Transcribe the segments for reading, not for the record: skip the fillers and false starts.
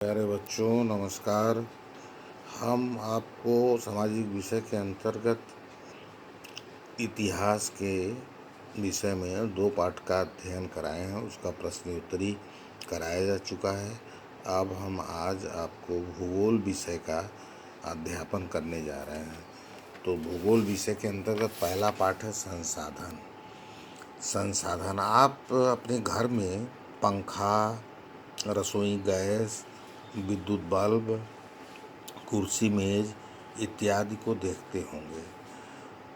प्यारे बच्चों नमस्कार। हम आपको सामाजिक विषय के अंतर्गत इतिहास के विषय में 2 पाठ का अध्ययन कराए हैं। उसका प्रश्न उत्तरी कराया जा चुका है। अब हम आज आपको भूगोल विषय का अध्यापन करने जा रहे हैं। तो भूगोल विषय के अंतर्गत पहला पाठ है संसाधन। संसाधन आप अपने घर में पंखा, रसोई गैस, विद्युत बल्ब, कुर्सी मेज इत्यादि को देखते होंगे।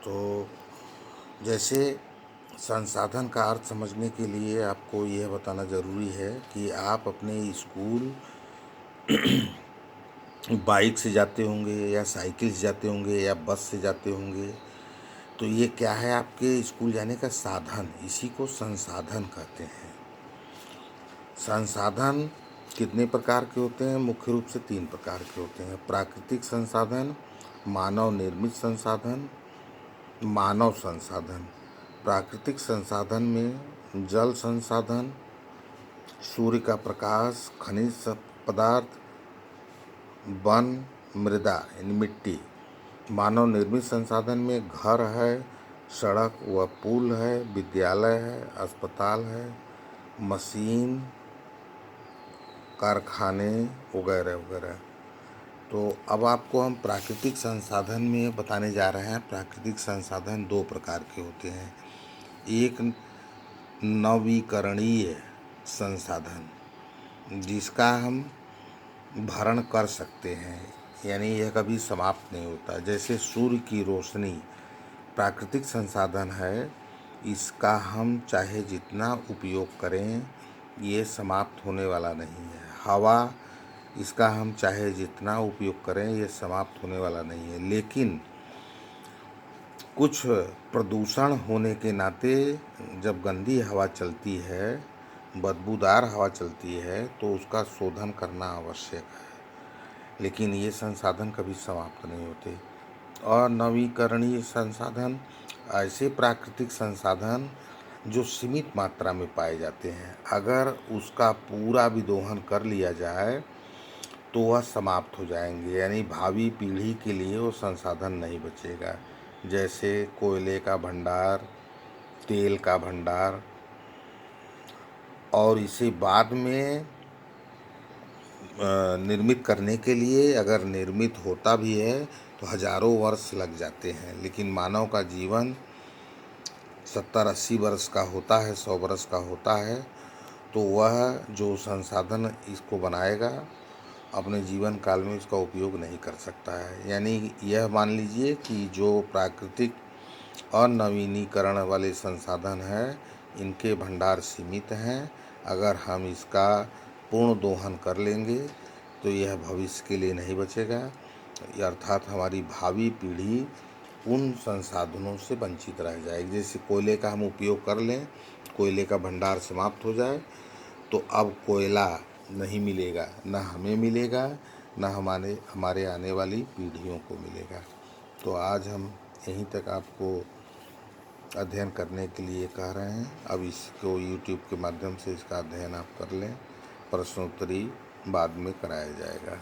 तो जैसे संसाधन का अर्थ समझने के लिए आपको यह बताना ज़रूरी है कि आप अपने स्कूल बाइक से जाते होंगे या साइकिल से जाते होंगे या बस से जाते होंगे। तो ये क्या है, आपके स्कूल जाने का साधन, इसी को संसाधन कहते हैं। संसाधन कितने प्रकार के होते हैं? मुख्य रूप से 3 प्रकार के होते हैं। प्राकृतिक संसाधन, मानव निर्मित संसाधन, मानव संसाधन। प्राकृतिक संसाधन में जल संसाधन, सूर्य का प्रकाश, खनिज पदार्थ, वन, मृदा यानी मिट्टी। मानव निर्मित संसाधन में घर है, सड़क व पुल है, विद्यालय है, अस्पताल है, मशीन, कारखाने वगैरह वगैरह। तो अब आपको हम प्राकृतिक संसाधन में बताने जा रहे हैं। प्राकृतिक संसाधन 2 प्रकार के होते हैं। एक नवीकरणीय संसाधन, जिसका हम भरण कर सकते हैं, यानी यह कभी समाप्त नहीं होता। जैसे सूर्य की रोशनी प्राकृतिक संसाधन है, इसका हम चाहे जितना उपयोग करें ये समाप्त होने वाला नहीं है। हवा, इसका हम चाहे जितना उपयोग करें ये समाप्त होने वाला नहीं है। लेकिन कुछ प्रदूषण होने के नाते जब गंदी हवा चलती है, बदबूदार हवा चलती है, तो उसका शोधन करना आवश्यक है। लेकिन ये संसाधन कभी समाप्त नहीं होते। और नवीकरणीय संसाधन ऐसे प्राकृतिक संसाधन जो सीमित मात्रा में पाए जाते हैं। अगर उसका पूरा भी दोहन कर लिया जाए तो वह समाप्त हो जाएंगे, यानी भावी पीढ़ी के लिए वो संसाधन नहीं बचेगा। जैसे कोयले का भंडार, तेल का भंडार, और इसे बाद में निर्मित करने के लिए अगर निर्मित होता भी है तो हजारों वर्ष लग जाते हैं। लेकिन मानव का जीवन 70-80 वर्ष का होता है, 100 वर्ष का होता है। तो वह जो संसाधन इसको बनाएगा अपने जीवन काल में इसका उपयोग नहीं कर सकता है। यानी यह मान लीजिए कि जो प्राकृतिक और नवीनीकरण वाले संसाधन हैं, इनके भंडार सीमित हैं। अगर हम इसका पूर्ण दोहन कर लेंगे तो यह भविष्य के लिए नहीं बचेगा, अर्थात हमारी भावी पीढ़ी उन संसाधनों से वंचित रह जाएगी। जैसे कोयले का हम उपयोग कर लें, कोयले का भंडार समाप्त हो जाए तो अब कोयला नहीं मिलेगा, न हमें मिलेगा, न हमारे आने वाली पीढ़ियों को मिलेगा। तो आज हम यहीं तक आपको अध्ययन करने के लिए कह रहे हैं। अब इसको YouTube के माध्यम से इसका अध्ययन आप कर लें, प्रश्नोत्तरी बाद में कराया जाएगा।